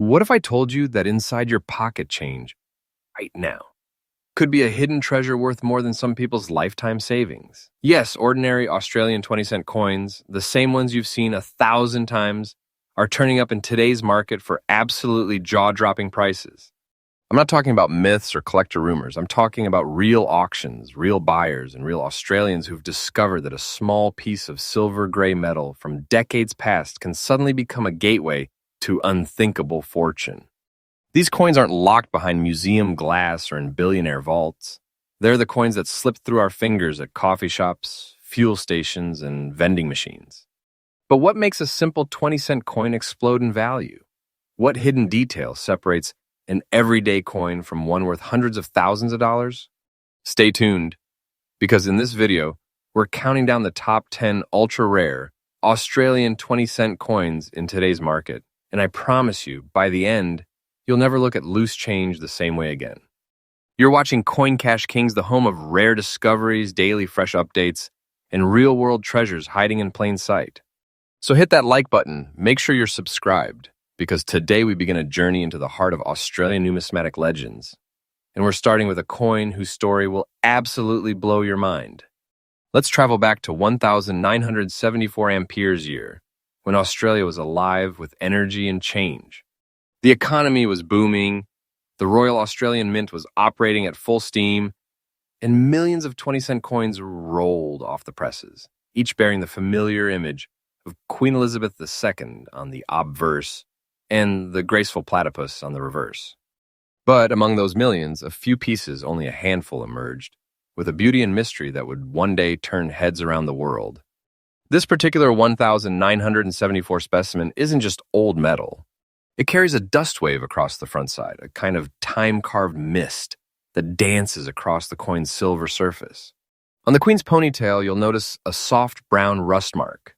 What if I told you that inside your pocket change, right now, could be a hidden treasure worth more than some people's lifetime savings? Yes, ordinary Australian 20-cent coins, the same ones you've seen 1,000 times, are turning up in today's market for absolutely jaw-dropping prices. I'm not talking about myths or collector rumors. I'm talking about real auctions, real buyers, and real Australians who've discovered that a small piece of silver gray metal from decades past can suddenly become a gateway to unthinkable fortune. These coins aren't locked behind museum glass or in billionaire vaults. They're the coins that slip through our fingers at coffee shops, fuel stations, and vending machines. But what makes a simple 20-cent coin explode in value? What hidden detail separates an everyday coin from one worth hundreds of thousands of dollars? Stay tuned, because in this video, we're counting down the top 10 ultra-rare Australian 20-cent coins in today's market. And I promise you, by the end, you'll never look at loose change the same way again. You're watching Coin Cash Kings, the home of rare discoveries, daily fresh updates, and real-world treasures hiding in plain sight. So hit that like button, make sure you're subscribed, because today we begin a journey into the heart of Australian numismatic legends. And we're starting with a coin whose story will absolutely blow your mind. Let's travel back to 1974 Amperes year, when Australia was alive with energy and change. The economy was booming, the Royal Australian Mint was operating at full steam, and millions of 20-cent coins rolled off the presses, each bearing the familiar image of Queen Elizabeth II on the obverse and the graceful platypus on the reverse. But among those millions, a few pieces, only a handful, emerged, with a beauty and mystery that would one day turn heads around the world. This particular 1974 specimen isn't just old metal. It carries a dust wave across the front side, a kind of time-carved mist that dances across the coin's silver surface. On the Queen's ponytail, you'll notice a soft brown rust mark,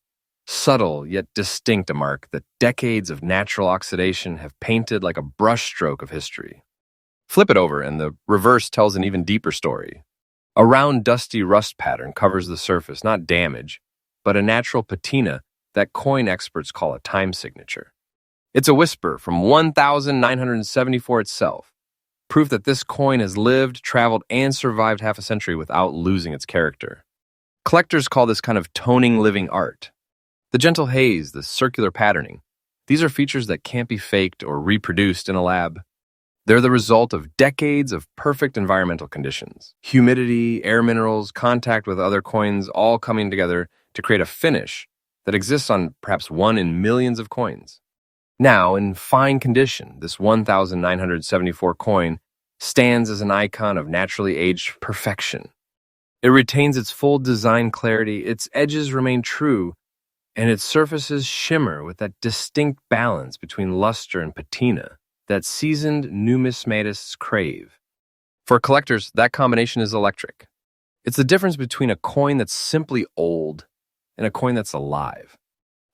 subtle yet distinct, a mark that decades of natural oxidation have painted like a brushstroke of history. Flip it over, and the reverse tells an even deeper story. A round, dusty rust pattern covers the surface, not damage, but a natural patina that coin experts call a time signature. It's a whisper from 1974 itself, proof that this coin has lived, traveled, and survived half a century without losing its character. Collectors call this kind of toning living art. The gentle haze, the circular patterning, these are features that can't be faked or reproduced in a lab. They're the result of decades of perfect environmental conditions. Humidity, air minerals, contact with other coins all coming together to create a finish that exists on perhaps one in millions of coins. Now, in fine condition, this 1974 coin stands as an icon of naturally aged perfection. It retains its full design clarity, its edges remain true, and its surfaces shimmer with that distinct balance between luster and patina that seasoned numismatists crave. For collectors, that combination is electric. It's the difference between a coin that's simply old and a coin that's alive.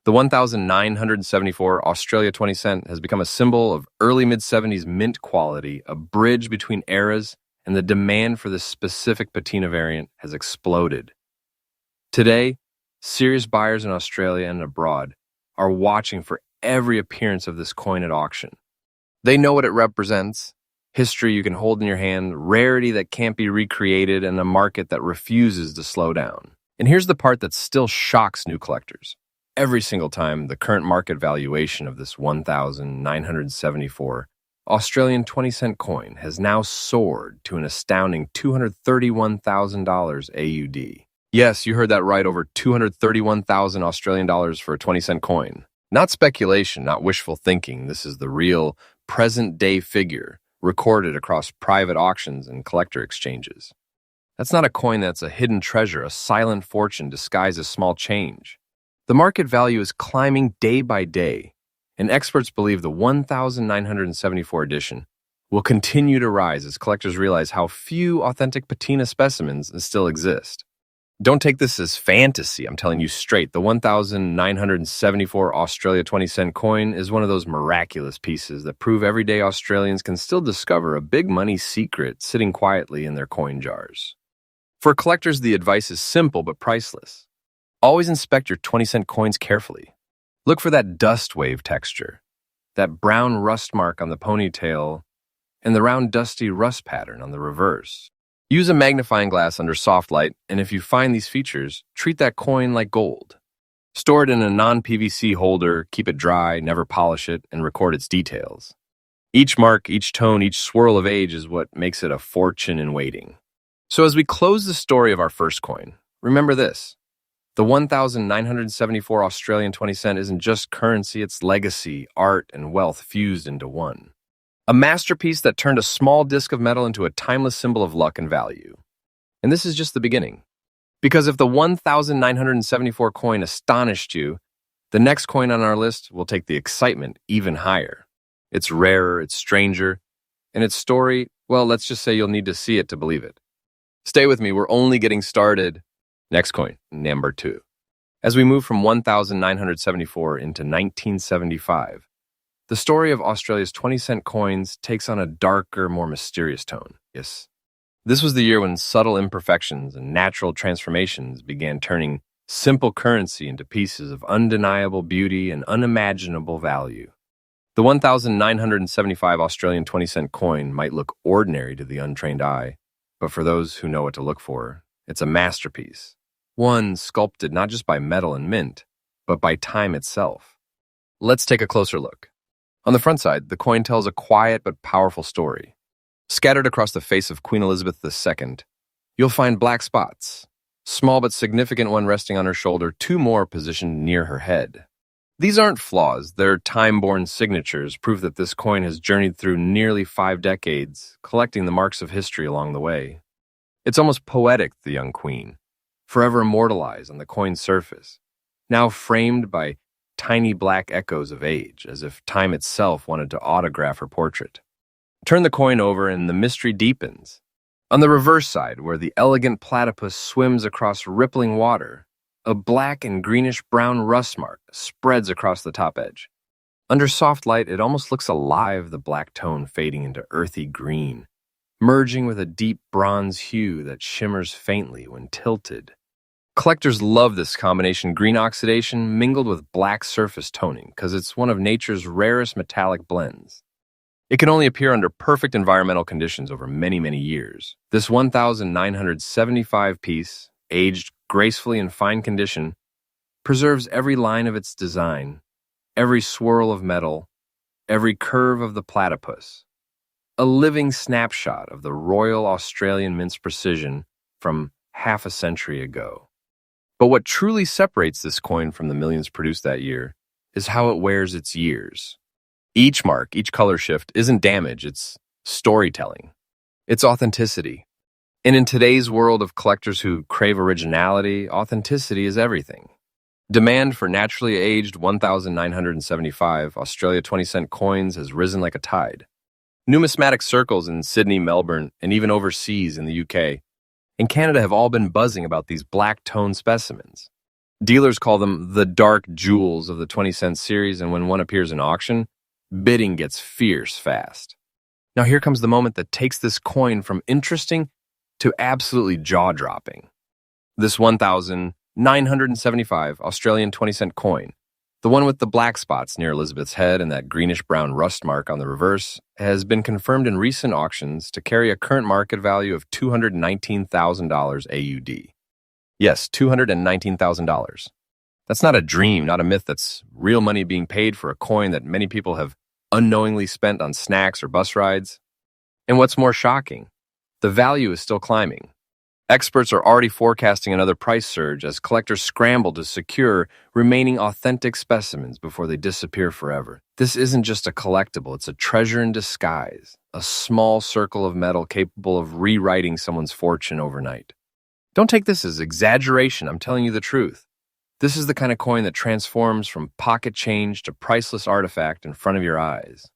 The 1974 Australia 20 cent has become a symbol of early mid-70s mint quality, a bridge between eras, and the demand for this specific patina variant has exploded. Today, serious buyers in Australia and abroad are watching for every appearance of this coin at auction. They know what it represents: history you can hold in your hand, rarity that can't be recreated, and a market that refuses to slow down. And here's the part that still shocks new collectors. Every single time, the current market valuation of this 1974 Australian 20-cent coin has now soared to an astounding $231,000 AUD. Yes, you heard that right, over 231,000 Australian dollars for a 20-cent coin. Not speculation, not wishful thinking. This is the real, present-day figure recorded across private auctions and collector exchanges. That's not a coin that's a hidden treasure, a silent fortune disguised as small change. The market value is climbing day by day, and experts believe the 1974 edition will continue to rise as collectors realize how few authentic patina specimens still exist. Don't take this as fantasy, I'm telling you straight. The 1974 Australia 20-cent coin is one of those miraculous pieces that prove everyday Australians can still discover a big money secret sitting quietly in their coin jars. For collectors, the advice is simple but priceless. Always inspect your 20-cent coins carefully. Look for that dust wave texture, that brown rust mark on the ponytail, and the round dusty rust pattern on the reverse. Use a magnifying glass under soft light, and if you find these features, treat that coin like gold. Store it in a non-PVC holder, keep it dry, never polish it, and record its details. Each mark, each tone, each swirl of age is what makes it a fortune in waiting. So as we close the story of our first coin, remember this. The 1,974 Australian 20 cent isn't just currency, it's legacy, art, and wealth fused into one. A masterpiece that turned a small disc of metal into a timeless symbol of luck and value. And this is just the beginning. Because if the 1,974 coin astonished you, the next coin on our list will take the excitement even higher. It's rarer, it's stranger, and its story, well, let's just say you'll need to see it to believe it. Stay with me, we're only getting started. Next coin, number 2. As we move from 1,974 into 1975, the story of Australia's 20-cent coins takes on a darker, more mysterious tone. Yes. This was the year when subtle imperfections and natural transformations began turning simple currency into pieces of undeniable beauty and unimaginable value. The 1,975 Australian 20-cent coin might look ordinary to the untrained eye, but for those who know what to look for, it's a masterpiece. One sculpted not just by metal and mint, but by time itself. Let's take a closer look. On the front side, the coin tells a quiet but powerful story. Scattered across the face of Queen Elizabeth II, you'll find black spots, small but significant one resting on her shoulder, 2 more positioned near her head. These aren't flaws, they're time-born signatures, proof that this coin has journeyed through nearly 5 decades, collecting the marks of history along the way. It's almost poetic, the young queen, forever immortalized on the coin's surface, now framed by tiny black echoes of age, as if time itself wanted to autograph her portrait. Turn the coin over and the mystery deepens. On the reverse side, where the elegant platypus swims across rippling water, a black and greenish-brown rust mark spreads across the top edge. Under soft light, it almost looks alive, the black tone fading into earthy green, merging with a deep bronze hue that shimmers faintly when tilted. Collectors love this combination, green oxidation mingled with black surface toning, because it's one of nature's rarest metallic blends. It can only appear under perfect environmental conditions over many, many years. This 1,975 piece, aged gracefully in fine condition, preserves every line of its design, every swirl of metal, every curve of the platypus. A living snapshot of the Royal Australian Mint's precision from half a century ago. But what truly separates this coin from the millions produced that year is how it wears its years. Each mark, each color shift isn't damage, it's storytelling. It's authenticity. And in today's world of collectors who crave originality, authenticity is everything. Demand for naturally aged 1,975 Australia 20-cent coins has risen like a tide. Numismatic circles in Sydney, Melbourne, and even overseas in the UK and Canada have all been buzzing about these black-tone specimens. Dealers call them the dark jewels of the 20-cent series, and when one appears in auction, bidding gets fierce fast. Now here comes the moment that takes this coin from interesting to absolutely jaw-dropping. This 1,975 Australian 20-cent coin, the one with the black spots near Elizabeth's head and that greenish-brown rust mark on the reverse, has been confirmed in recent auctions to carry a current market value of $219,000 AUD. Yes, $219,000. That's not a dream, not a myth. That's real money being paid for a coin that many people have unknowingly spent on snacks or bus rides. And what's more shocking, the value is still climbing. Experts are already forecasting another price surge as collectors scramble to secure remaining authentic specimens before they disappear forever. This isn't just a collectible, it's a treasure in disguise, a small circle of metal capable of rewriting someone's fortune overnight. Don't take this as exaggeration, I'm telling you the truth. This is the kind of coin that transforms from pocket change to priceless artifact in front of your eyes.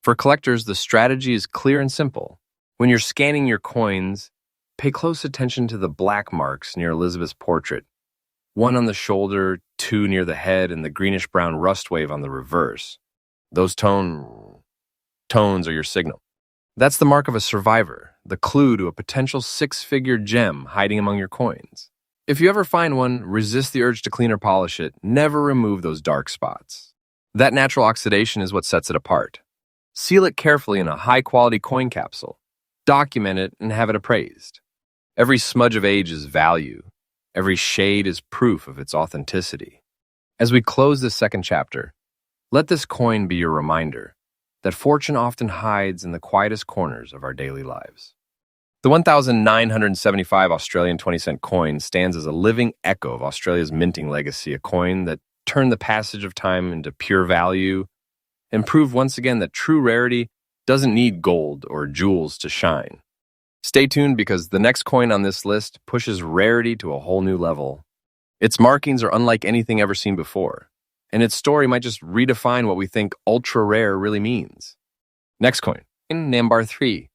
For collectors, the strategy is clear and simple. When you're scanning your coins, pay close attention to the black marks near Elizabeth's portrait. 1 on the shoulder, 2 near the head, and the greenish-brown rust wave on the reverse. Those tones are your signal. That's the mark of a survivor, the clue to a potential 6-figure gem hiding among your coins. If you ever find one, resist the urge to clean or polish it. Never remove those dark spots. That natural oxidation is what sets it apart. Seal it carefully in a high-quality coin capsule. Document it and have it appraised. Every smudge of age is value. Every shade is proof of its authenticity. As we close this second chapter, let this coin be your reminder that fortune often hides in the quietest corners of our daily lives. The 1,975 Australian 20-cent coin stands as a living echo of Australia's minting legacy, a coin that turned the passage of time into pure value and proved once again that true rarity doesn't need gold or jewels to shine. Stay tuned because the next coin on this list pushes rarity to a whole new level. Its markings are unlike anything ever seen before, and its story might just redefine what we think ultra rare really means. Next coin, in Nambar 3.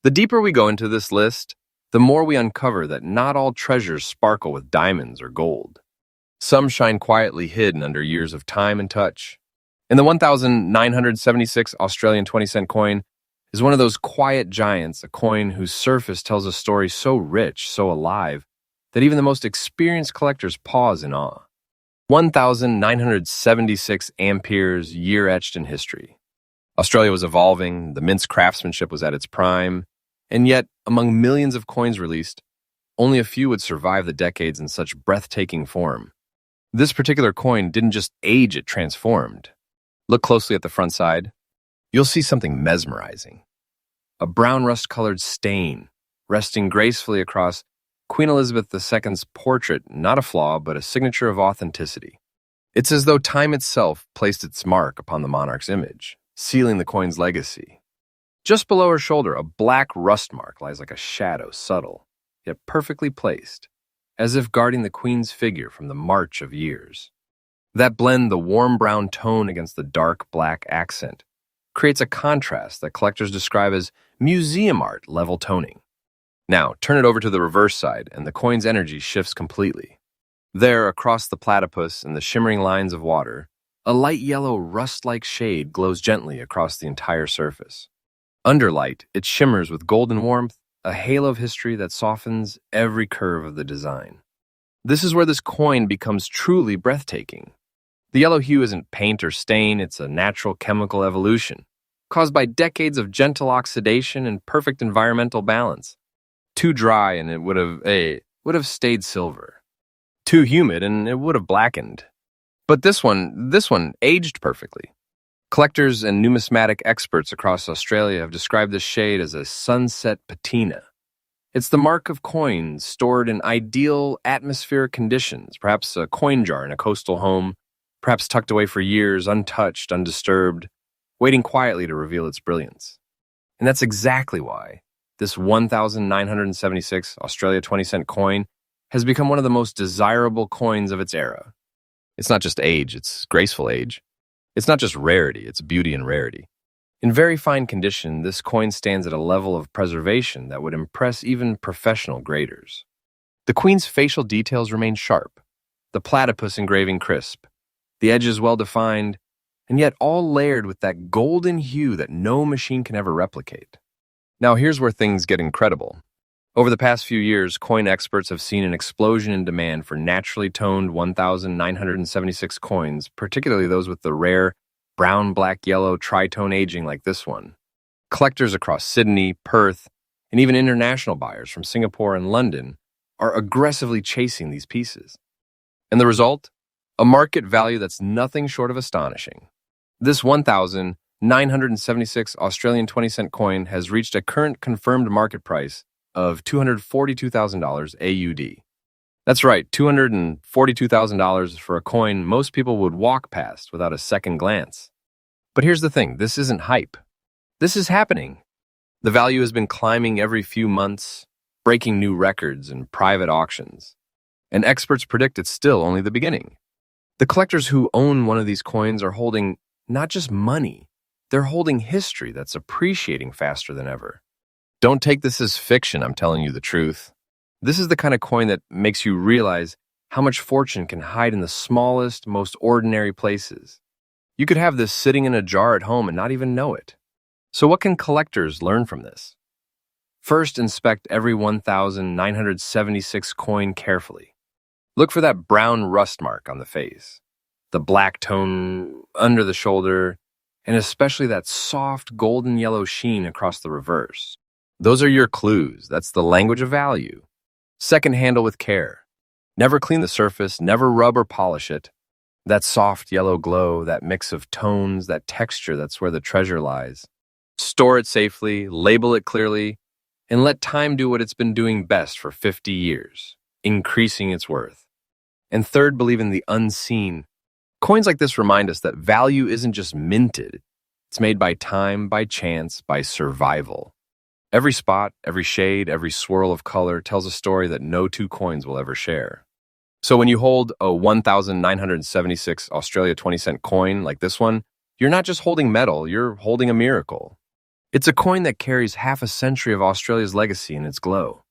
The deeper we go into this list, the more we uncover that not all treasures sparkle with diamonds or gold. Some shine quietly hidden under years of time and touch. And the 1,976 Australian 20-cent coin is one of those quiet giants, a coin whose surface tells a story so rich, so alive, that even the most experienced collectors pause in awe. 1,976 amperes, year etched in history. Australia was evolving, the mint's craftsmanship was at its prime, and yet, among millions of coins released, only a few would survive the decades in such breathtaking form. This particular coin didn't just age, it transformed. Look closely at the front side. You'll see something mesmerizing. A brown rust-colored stain resting gracefully across Queen Elizabeth II's portrait, not a flaw, but a signature of authenticity. It's as though time itself placed its mark upon the monarch's image, sealing the coin's legacy. Just below her shoulder, a black rust mark lies like a shadow, subtle, yet perfectly placed, as if guarding the queen's figure from the march of years. That blend, the warm brown tone against the dark black accent, creates a contrast that collectors describe as museum art level toning. Now, turn it over to the reverse side, and the coin's energy shifts completely. There, across the platypus and the shimmering lines of water, a light yellow rust-like shade glows gently across the entire surface. Under light, it shimmers with golden warmth, a halo of history that softens every curve of the design. This is where this coin becomes truly breathtaking. The yellow hue isn't paint or stain, it's a natural chemical evolution, caused by decades of gentle oxidation and perfect environmental balance. Too dry and it would have stayed silver. Too humid and it would have blackened. But this one aged perfectly. Collectors and numismatic experts across Australia have described this shade as a sunset patina. It's the mark of coins stored in ideal atmospheric conditions, perhaps a coin jar in a coastal home, perhaps tucked away for years, untouched, undisturbed, waiting quietly to reveal its brilliance. And that's exactly why this 1,976 Australia 20-cent coin has become one of the most desirable coins of its era. It's not just age, it's graceful age. It's not just rarity, it's beauty and rarity. In very fine condition, this coin stands at a level of preservation that would impress even professional graders. The queen's facial details remain sharp, the platypus engraving crisp, the edges well-defined, and yet all layered with that golden hue that no machine can ever replicate. Now here's where things get incredible. Over the past few years, coin experts have seen an explosion in demand for naturally toned 1,976 coins, particularly those with the rare brown, black, yellow tritone aging like this one. Collectors across Sydney, Perth, and even international buyers from Singapore and London are aggressively chasing these pieces. And the result? A market value that's nothing short of astonishing. This 1,976 Australian 20-cent coin has reached a current confirmed market price of $242,000 AUD. That's right, $242,000 for a coin most people would walk past without a second glance. But here's the thing, this isn't hype. This is happening. The value has been climbing every few months, breaking new records in private auctions. And experts predict it's still only the beginning. The collectors who own one of these coins are holding not just money, they're holding history that's appreciating faster than ever. Don't take this as fiction, I'm telling you the truth. This is the kind of coin that makes you realize how much fortune can hide in the smallest, most ordinary places. You could have this sitting in a jar at home and not even know it. So what can collectors learn from this? First, inspect every 1,976 coin carefully. Look for that brown rust mark on the face. the black tone under the shoulder, and especially that soft golden yellow sheen across the reverse. Those are your clues. That's the language of value. Second, handle with care. Never clean the surface, never rub or polish it. That soft yellow glow, that mix of tones, that texture, that's where the treasure lies. Store it safely, label it clearly, and let time do what it's been doing best for 50 years, increasing its worth. And third, believe in the unseen. Coins like this remind us that value isn't just minted. It's made by time, by chance, by survival. Every spot, every shade, every swirl of color tells a story that no two coins will ever share. So when you hold a 1,976 Australia 20-cent coin like this one, you're not just holding metal, you're holding a miracle. It's a coin that carries half a century of Australia's legacy in its glow.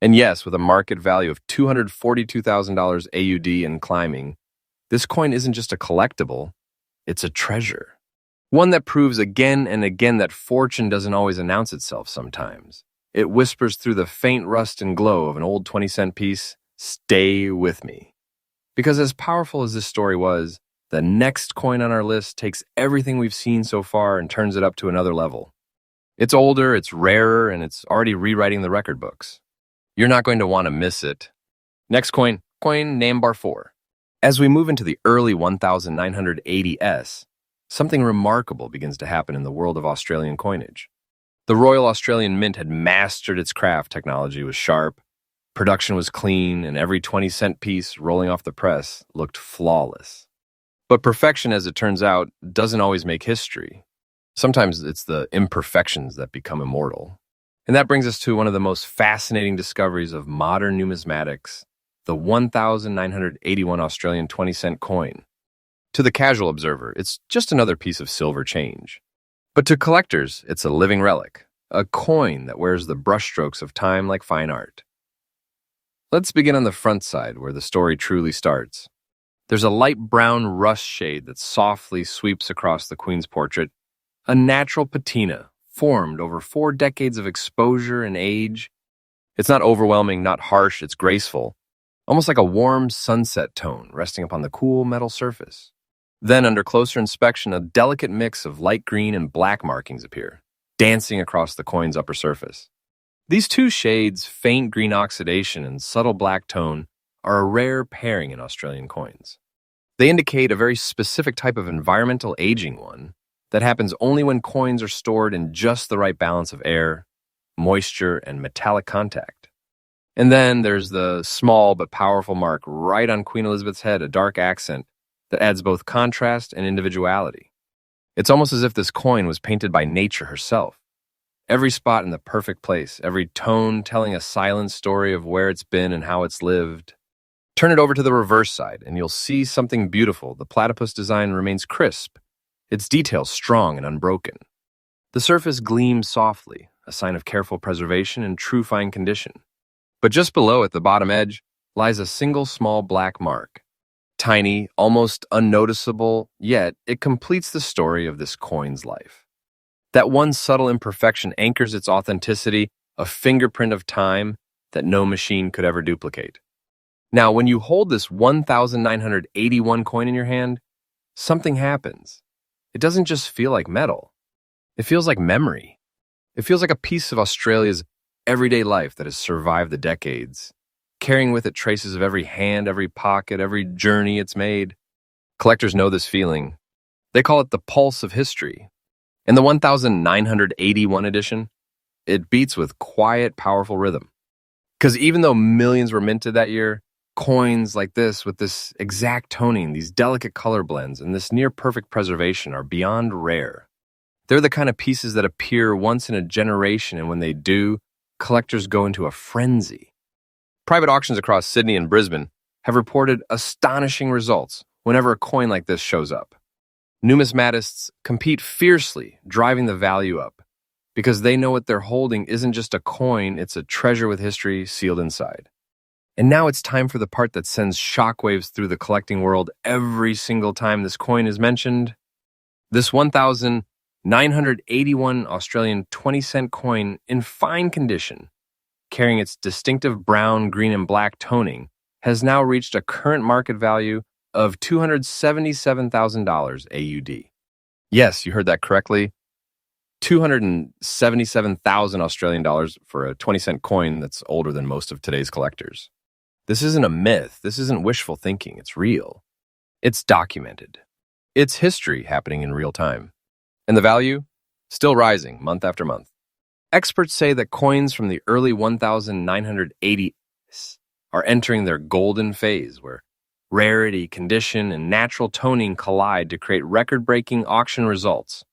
And yes, with a market value of $242,000 AUD and climbing, this coin isn't just a collectible, it's a treasure. One that proves again and again that fortune doesn't always announce itself sometimes. It whispers through the faint rust and glow of an old 20-cent piece, "Stay with me." Because as powerful as this story was, the next coin on our list takes everything we've seen so far and turns it up to another level. It's older, it's rarer, and it's already rewriting the record books. You're not going to want to miss it. Next coin name bar 4. As we move into the early 1980s, something remarkable begins to happen in the world of Australian coinage. The Royal Australian Mint had mastered its craft. Technology was sharp, production was clean, and every 20-cent piece rolling off the press looked flawless. But perfection, as it turns out, doesn't always make history. Sometimes it's the imperfections that become immortal. And that brings us to one of the most fascinating discoveries of modern numismatics, the 1,981 Australian 20-cent coin. To the casual observer, it's just another piece of silver change. But to collectors, it's a living relic, a coin that wears the brushstrokes of time like fine art. Let's begin on the front side, where the story truly starts. There's a light brown rust shade that softly sweeps across the Queen's portrait, a natural patina formed over 4 decades of exposure and age. It's not overwhelming, not harsh, it's graceful, almost like a warm sunset tone resting upon the cool metal surface. Then, under closer inspection, a delicate mix of light green and black markings appear, dancing across the coin's upper surface. These two shades, faint green oxidation and subtle black tone, are a rare pairing in Australian coins. They indicate a very specific type of environmental aging one that happens only when coins are stored in just the right balance of air, moisture, and metallic contact. And then there's the small but powerful mark right on Queen Elizabeth's head, a dark accent that adds both contrast and individuality. It's almost as if this coin was painted by nature herself. Every spot in the perfect place, every tone telling a silent story of where it's been and how it's lived. Turn it over to the reverse side, and you'll see something beautiful. The platypus design remains crisp, its details strong and unbroken. The surface gleams softly, a sign of careful preservation and true fine condition. But just below at the bottom edge lies a single small black mark. Tiny, almost unnoticeable, yet it completes the story of this coin's life. That one subtle imperfection anchors its authenticity, a fingerprint of time that no machine could ever duplicate. Now, when you hold this 1,981 coin in your hand, something happens. It doesn't just feel like metal. It feels like memory. It feels like a piece of Australia's everyday life that has survived the decades, carrying with it traces of every hand, every pocket, every journey it's made. Collectors know this feeling. They call it the pulse of history. In the 1,981 edition, it beats with quiet, powerful rhythm. Because even though millions were minted that year, coins like this with this exact toning, these delicate color blends, and this near-perfect preservation are beyond rare. They're the kind of pieces that appear once in a generation, and when they do, collectors go into a frenzy. Private auctions across Sydney and Brisbane have reported astonishing results whenever a coin like this shows up. Numismatists compete fiercely, driving the value up, because they know what they're holding isn't just a coin, it's a treasure with history sealed inside. And now it's time for the part that sends shockwaves through the collecting world every single time this coin is mentioned. This 1,981 Australian 20-cent coin in fine condition, carrying its distinctive brown, green, and black toning, has now reached a current market value of $277,000 AUD. Yes, you heard that correctly. 277,000 Australian dollars for a 20-cent coin that's older than most of today's collectors. This isn't a myth. This isn't wishful thinking. It's real. It's documented. It's history happening in real time. And the value? Still rising month after month. Experts say that coins from the early 1980s are entering their golden phase, where rarity, condition, and natural toning collide to create record-breaking auction results.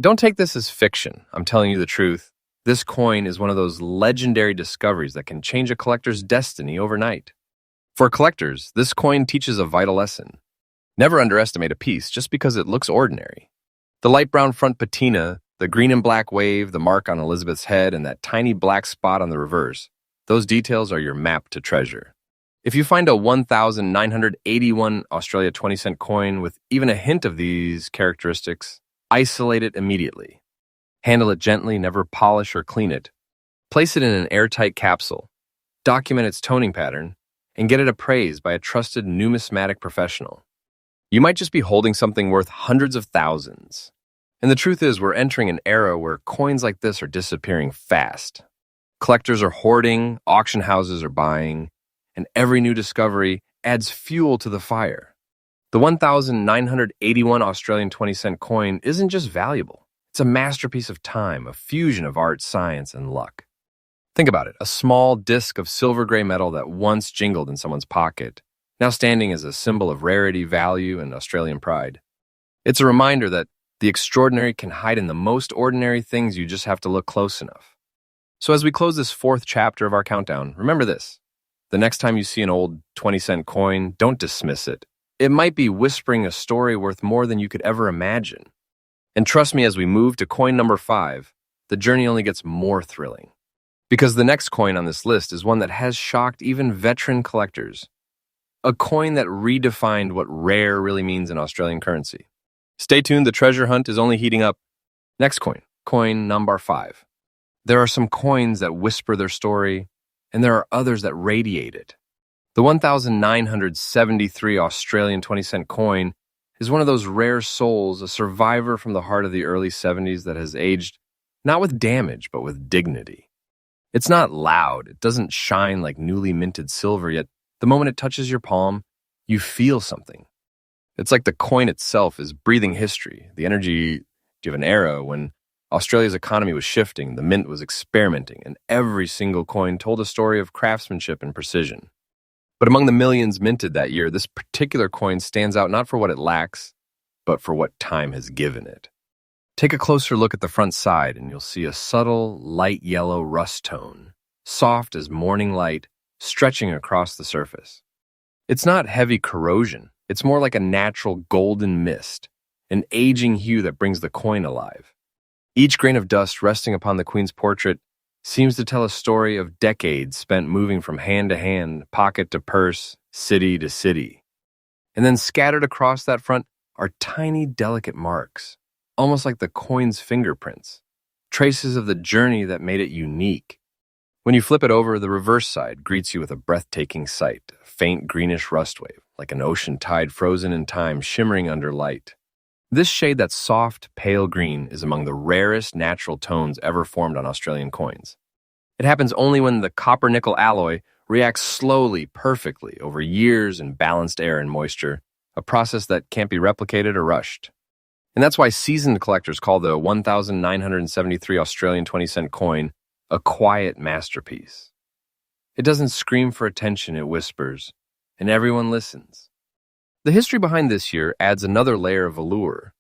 Don't take this as fiction. I'm telling you the truth. This coin is one of those legendary discoveries that can change a collector's destiny overnight. For collectors, this coin teaches a vital lesson. Never underestimate a piece just because it looks ordinary. The light brown front patina, the green and black wave, the mark on Elizabeth's head, and that tiny black spot on the reverse, those details are your map to treasure. If you find a 1,981 Australia 20-cent coin with even a hint of these characteristics, isolate it immediately. Handle it gently, never polish or clean it. Place it in an airtight capsule. Document its toning pattern, and get it appraised by a trusted numismatic professional. You might just be holding something worth hundreds of thousands. And the truth is, we're entering an era where coins like this are disappearing fast. Collectors are hoarding, auction houses are buying, and every new discovery adds fuel to the fire. The 1,981 Australian 20-cent coin isn't just valuable. It's a masterpiece of time, a fusion of art, science, and luck. Think about it, a small disc of silver-gray metal that once jingled in someone's pocket, now standing as a symbol of rarity, value, and Australian pride. It's a reminder that the extraordinary can hide in the most ordinary things. You just have to look close enough. So as we close this fourth chapter of our countdown, remember this. The next time you see an old 20-cent coin, don't dismiss it. It might be whispering a story worth more than you could ever imagine. And trust me, as we move to coin number 5, the journey only gets more thrilling. Because the next coin on this list is one that has shocked even veteran collectors. A coin that redefined what rare really means in Australian currency. Stay tuned, the treasure hunt is only heating up. Next coin, coin number 5. There are some coins that whisper their story, and there are others that radiate it. The 1,973 Australian 20-cent coin is one of those rare souls, a survivor from the heart of the early 70s that has aged not with damage, but with dignity. It's not loud, it doesn't shine like newly minted silver, yet the moment it touches your palm, you feel something. It's like the coin itself is breathing history, the energy of an era when Australia's economy was shifting, the mint was experimenting, and every single coin told a story of craftsmanship and precision. But among the millions minted that year, this particular coin stands out not for what it lacks, but for what time has given it. Take a closer look at the front side, and you'll see a subtle, light yellow rust tone, soft as morning light, stretching across the surface. It's not heavy corrosion. It's more like a natural golden mist, an aging hue that brings the coin alive. Each grain of dust resting upon the Queen's portrait seems to tell a story of decades spent moving from hand to hand, pocket to purse, city to city. And then scattered across that front are tiny, delicate marks, almost like the coin's fingerprints, traces of the journey that made it unique. When you flip it over, the reverse side greets you with a breathtaking sight, a faint greenish rust wave, like an ocean tide frozen in time, shimmering under light. This shade, that soft, pale green, is among the rarest natural tones ever formed on Australian coins. It happens only when the copper-nickel alloy reacts slowly, perfectly, over years in balanced air and moisture, a process that can't be replicated or rushed. And that's why seasoned collectors call the 1,973 Australian 20-cent coin a quiet masterpiece. It doesn't scream for attention, it whispers, and everyone listens. The history behind this year adds another layer of allure.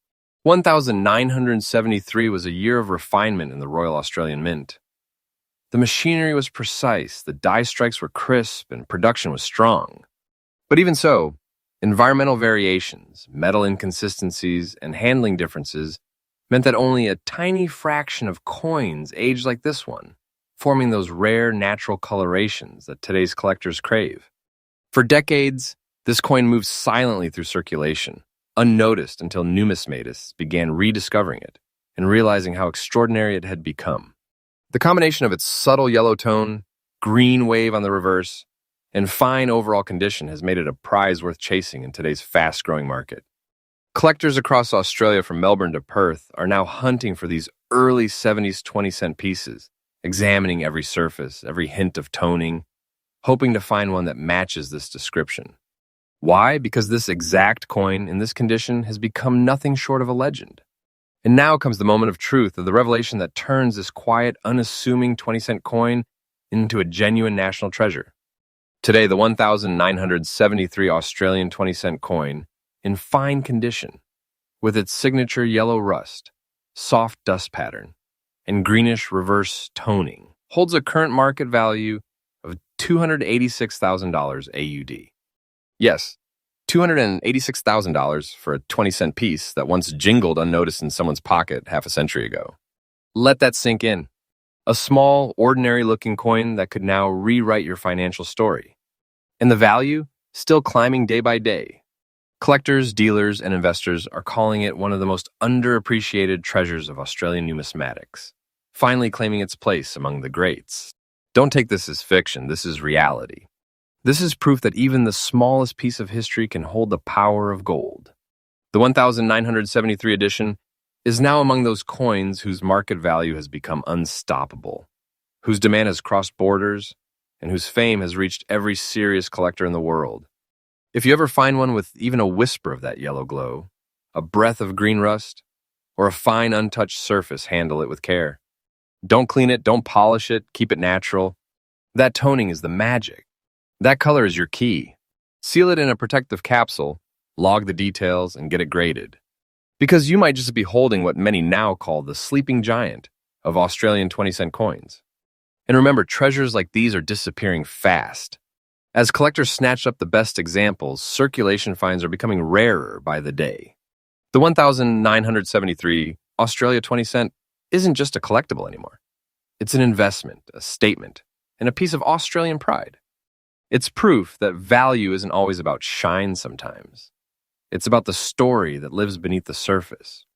1,973 was a year of refinement in the Royal Australian Mint. The machinery was precise, the die strikes were crisp, and production was strong. But even so, environmental variations, metal inconsistencies, and handling differences meant that only a tiny fraction of coins aged like this one, forming those rare natural colorations that today's collectors crave. For decades, this coin moved silently through circulation, unnoticed until numismatists began rediscovering it and realizing how extraordinary it had become. The combination of its subtle yellow tone, green wave on the reverse, and fine overall condition has made it a prize worth chasing in today's fast-growing market. Collectors across Australia from Melbourne to Perth are now hunting for these early 70s 20-cent pieces, examining every surface, every hint of toning, hoping to find one that matches this description. Why? Because this exact coin in this condition has become nothing short of a legend. And now comes the moment of truth, of the revelation that turns this quiet, unassuming 20-cent coin into a genuine national treasure. Today, the 1,973 Australian 20-cent coin, in fine condition, with its signature yellow rust, soft dust pattern, and greenish reverse toning, holds a current market value of $286,000 AUD. Yes, $286,000 for a 20-cent piece that once jingled unnoticed in someone's pocket half a century ago. Let that sink in. A small, ordinary-looking coin that could now rewrite your financial story. And the value? Still climbing day by day. Collectors, dealers, and investors are calling it one of the most underappreciated treasures of Australian numismatics, finally claiming its place among the greats. Don't take this as fiction, this is reality. This is proof that even the smallest piece of history can hold the power of gold. The 1973 edition is now among those coins whose market value has become unstoppable, whose demand has crossed borders, and whose fame has reached every serious collector in the world. If you ever find one with even a whisper of that yellow glow, a breath of green rust, or a fine untouched surface, handle it with care. Don't clean it, don't polish it, keep it natural. That toning is the magic. That color is your key. Seal it in a protective capsule, log the details, and get it graded. Because you might just be holding what many now call the sleeping giant of Australian 20-cent coins. And remember, treasures like these are disappearing fast. As collectors snatch up the best examples, circulation finds are becoming rarer by the day. The 1973 Australia 20-cent isn't just a collectible anymore. It's an investment, a statement, and a piece of Australian pride. It's proof that value isn't always about shine sometimes. It's about the story that lives beneath the surface.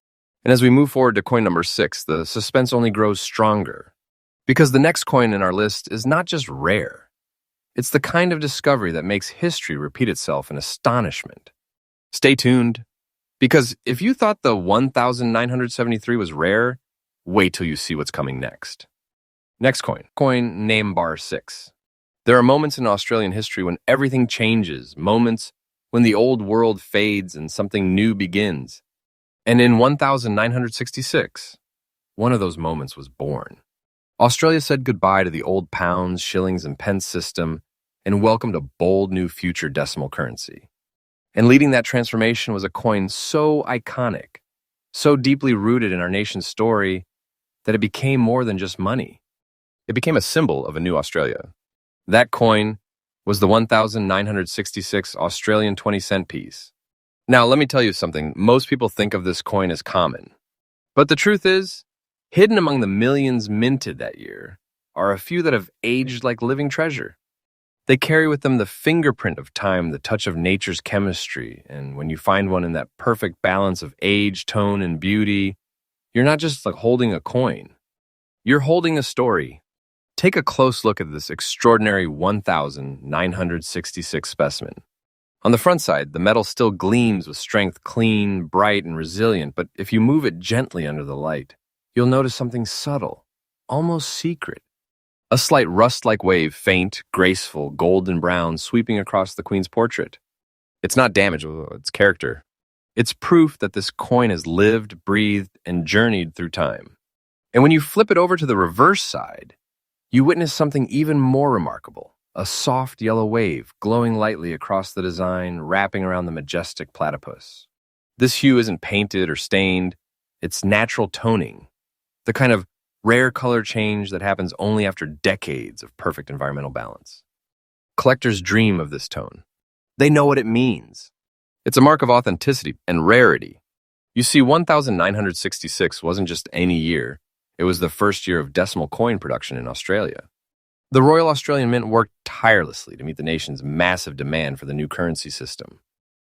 And as we move forward to coin number 6, the suspense only grows stronger. Because the next coin in our list is not just rare. It's the kind of discovery that makes history repeat itself in astonishment. Stay tuned, because if you thought the 1973 was rare, wait till you see what's coming next. Next coin name bar 6. There are moments in Australian history when everything changes, moments when the old world fades and something new begins. And in 1966, one of those moments was born. Australia said goodbye to the old pounds, shillings, and pence system and welcomed a bold new future decimal currency. And leading that transformation was a coin so iconic, so deeply rooted in our nation's story, that it became more than just money. It became a symbol of a new Australia. That coin was the 1966 Australian 20-cent piece. Now, let me tell you something. Most people think of this coin as common. But the truth is, hidden among the millions minted that year are a few that have aged like living treasure. They carry with them the fingerprint of time, the touch of nature's chemistry, and when you find one in that perfect balance of age, tone, and beauty, you're not just like holding a coin. You're holding a story. Take a close look at this extraordinary 1966 specimen. On the front side, the metal still gleams with strength, clean, bright, and resilient, but if you move it gently under the light, you'll notice something subtle, almost secret. A slight rust-like wave, faint, graceful, golden brown, sweeping across the Queen's portrait. It's not damage, it's character. It's proof that this coin has lived, breathed, and journeyed through time. And when you flip it over to the reverse side, you witness something even more remarkable. A soft yellow wave glowing lightly across the design, wrapping around the majestic platypus. This hue isn't painted or stained. It's natural toning, the kind of rare color change that happens only after decades of perfect environmental balance. Collectors dream of this tone. They know what it means. It's a mark of authenticity and rarity. You see, 1966 wasn't just any year. It was the first year of decimal coin production in Australia. The Royal Australian Mint worked tirelessly to meet the nation's massive demand for the new currency system.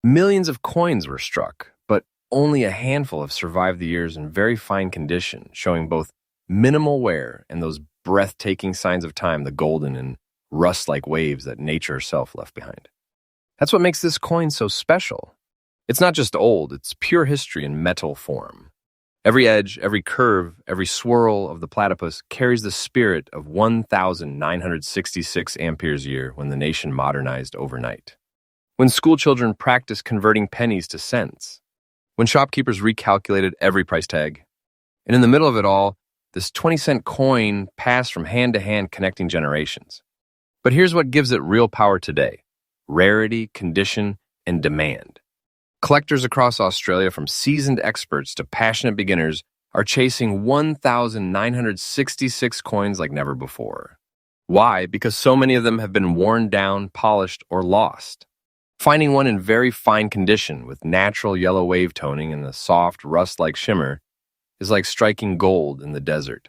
Millions of coins were struck, but only a handful have survived the years in very fine condition, showing both minimal wear and those breathtaking signs of time, the golden and rust-like waves that nature herself left behind. That's what makes this coin so special. It's not just old, it's pure history in metal form. Every edge, every curve, every swirl of the platypus carries the spirit of 1,966 amperes year when the nation modernized overnight. When schoolchildren practiced converting pennies to cents. When shopkeepers recalculated every price tag. And in the middle of it all, this 20-cent coin passed from hand to hand, connecting generations. But here's what gives it real power today: rarity, condition, and demand. Collectors across Australia, from seasoned experts to passionate beginners, are chasing 1,966 coins like never before. Why? Because so many of them have been worn down, polished, or lost. Finding one in very fine condition with natural yellow wave toning and a soft, rust-like shimmer is like striking gold in the desert.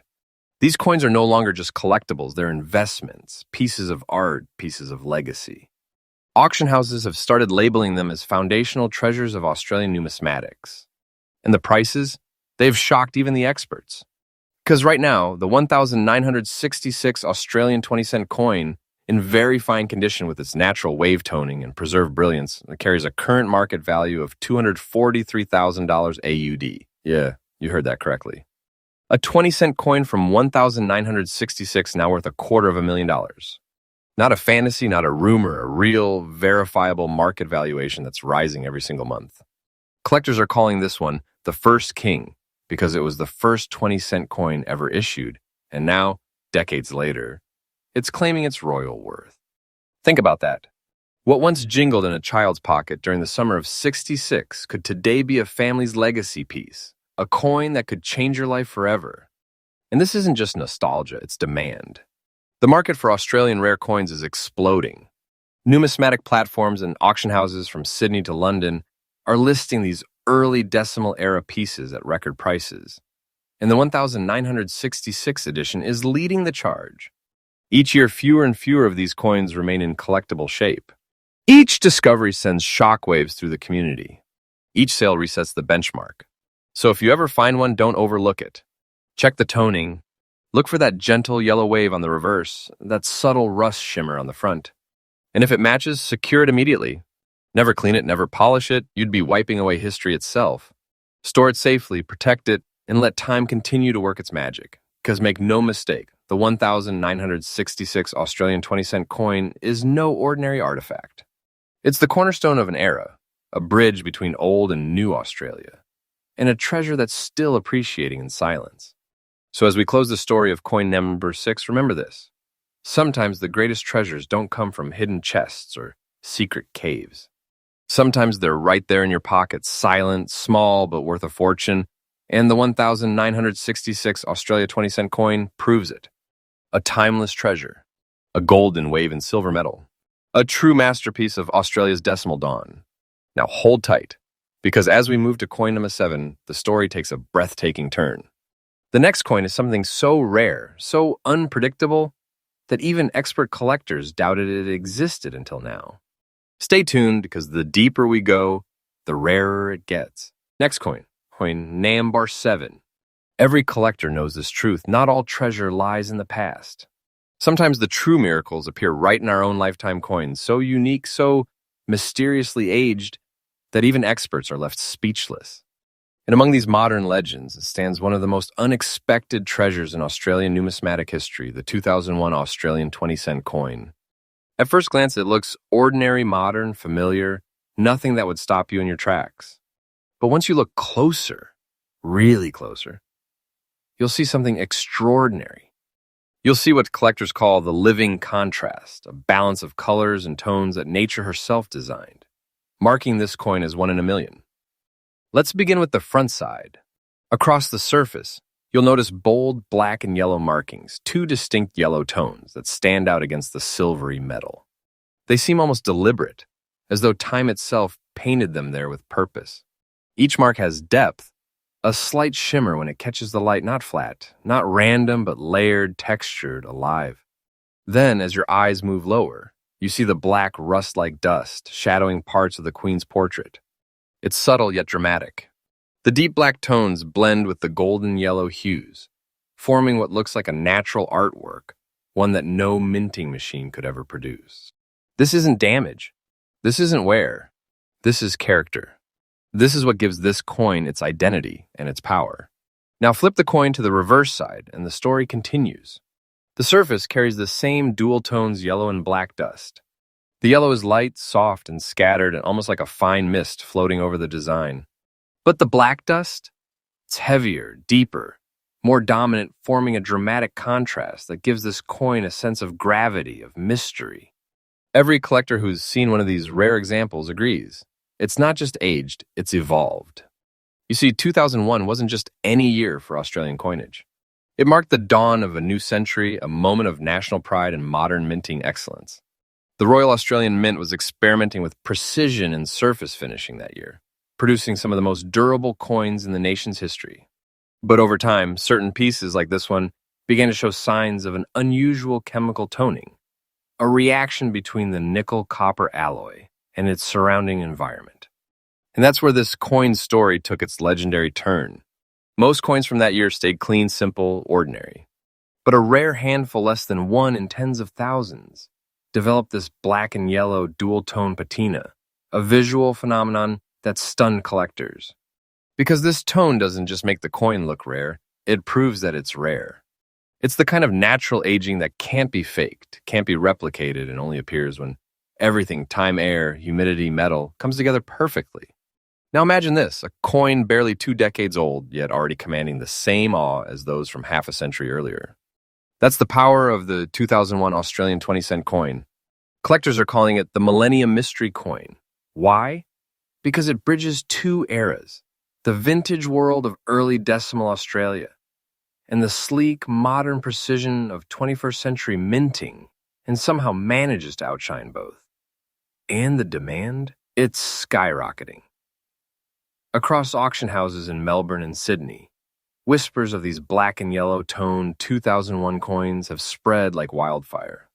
These coins are no longer just collectibles, they're investments, pieces of art, pieces of legacy. Auction houses have started labeling them as foundational treasures of Australian numismatics. And the prices? They've shocked even the experts. Because right now, the 1,966 Australian 20-cent coin, in very fine condition with its natural wave toning and preserved brilliance, carries a current market value of $243,000 AUD. Yeah, you heard that correctly. A 20-cent coin from 1,966 now worth $250,000. Not a fantasy, not a rumor, a real, verifiable market valuation that's rising every single month. Collectors are calling this one the first king because it was the first 20-cent coin ever issued, and now, decades later, it's claiming its royal worth. Think about that. What once jingled in a child's pocket during the summer of '66 could today be a family's legacy piece, a coin that could change your life forever. And this isn't just nostalgia, it's demand. The market for Australian rare coins is exploding. Numismatic platforms and auction houses from Sydney to London are listing these early decimal era pieces at record prices. And the 1,966 edition is leading the charge. Each year, fewer and fewer of these coins remain in collectible shape. Each discovery sends shockwaves through the community. Each sale resets the benchmark. So if you ever find one, don't overlook it. Check the toning. Look for that gentle yellow wave on the reverse, that subtle rust shimmer on the front. And if it matches, secure it immediately. Never clean it, never polish it. You'd be wiping away history itself. Store it safely, protect it, and let time continue to work its magic. Because make no mistake, the 1,966 Australian 20-cent coin is no ordinary artifact. It's the cornerstone of an era, a bridge between old and new Australia, and a treasure that's still appreciating in silence. So as we close the story of coin number 6, remember this. Sometimes the greatest treasures don't come from hidden chests or secret caves. Sometimes they're right there in your pocket, silent, small, but worth a fortune, and the 1,966 Australia 20-cent coin proves it. A timeless treasure, a golden wave in silver metal, a true masterpiece of Australia's decimal dawn. Now hold tight, because as we move to coin number 7, the story takes a breathtaking turn. The next coin is something so rare, so unpredictable, that even expert collectors doubted it existed until now. Stay tuned, because the deeper we go, the rarer it gets. Next coin number 7. Every collector knows this truth. Not all treasure lies in the past. Sometimes the true miracles appear right in our own lifetime coins, so unique, so mysteriously aged, that even experts are left speechless. And among these modern legends stands one of the most unexpected treasures in Australian numismatic history, the 2001 Australian 20-cent coin. At first glance, it looks ordinary, modern, familiar, nothing that would stop you in your tracks. But once you look closer, really closer, you'll see something extraordinary. You'll see what collectors call the living contrast, a balance of colors and tones that nature herself designed, marking this coin as one in a million. Let's begin with the front side. Across the surface, you'll notice bold black and yellow markings, 2 distinct yellow tones that stand out against the silvery metal. They seem almost deliberate, as though time itself painted them there with purpose. Each mark has depth, a slight shimmer when it catches the light, not flat, not random, but layered, textured, alive. Then, as your eyes move lower, you see the black rust-like dust shadowing parts of the Queen's portrait. It's subtle yet dramatic. The deep black tones blend with the golden yellow hues, forming what looks like a natural artwork, one that no minting machine could ever produce. This isn't damage. This isn't wear. This is character. This is what gives this coin its identity and its power. Now flip the coin to the reverse side, and the story continues. The surface carries the same dual tones yellow and black dust. The yellow is light, soft, and scattered, and almost like a fine mist floating over the design. But the black dust? It's heavier, deeper, more dominant, forming a dramatic contrast that gives this coin a sense of gravity, of mystery. Every collector who's seen one of these rare examples agrees. It's not just aged, it's evolved. You see, 2001 wasn't just any year for Australian coinage. It marked the dawn of a new century, a moment of national pride and modern minting excellence. The Royal Australian Mint was experimenting with precision and surface finishing that year, producing some of the most durable coins in the nation's history. But over time, certain pieces like this one began to show signs of an unusual chemical toning, a reaction between the nickel-copper alloy and its surrounding environment. And that's where this coin story took its legendary turn. Most coins from that year stayed clean, simple, ordinary. But a rare handful, less than one in tens of thousands, developed this black and yellow dual-tone patina, a visual phenomenon that stunned collectors. Because this tone doesn't just make the coin look rare, it proves that it's rare. It's the kind of natural aging that can't be faked, can't be replicated, and only appears when everything, time, air, humidity, metal, comes together perfectly. Now imagine this, a coin barely 2 decades old, yet already commanding the same awe as those from half a century earlier. That's the power of the 2001 Australian 20-cent coin. Collectors are calling it the Millennium Mystery Coin. Why? Because it bridges 2 eras, the vintage world of early decimal Australia and the sleek, modern precision of 21st century minting, and somehow manages to outshine both. And the demand? It's skyrocketing. Across auction houses in Melbourne and Sydney, whispers of these black and yellow toned 2001 coins have spread like wildfire.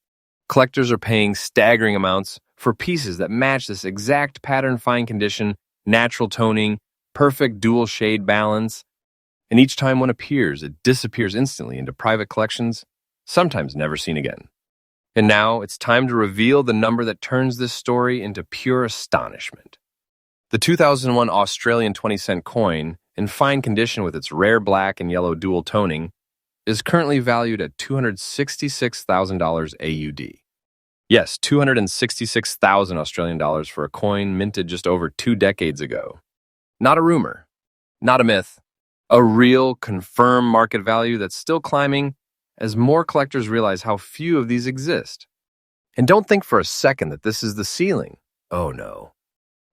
Collectors are paying staggering amounts for pieces that match this exact pattern, fine condition, natural toning, perfect dual shade balance, and each time one appears, it disappears instantly into private collections, sometimes never seen again. And now it's time to reveal the number that turns this story into pure astonishment. The 2001 Australian 20-cent coin, in fine condition with its rare black and yellow dual toning, is currently valued at $266,000 AUD. Yes, 266,000 Australian dollars for a coin minted just over 2 decades ago. Not a rumor, not a myth, a real confirmed market value that's still climbing as more collectors realize how few of these exist. And don't think for a second that this is the ceiling. Oh no.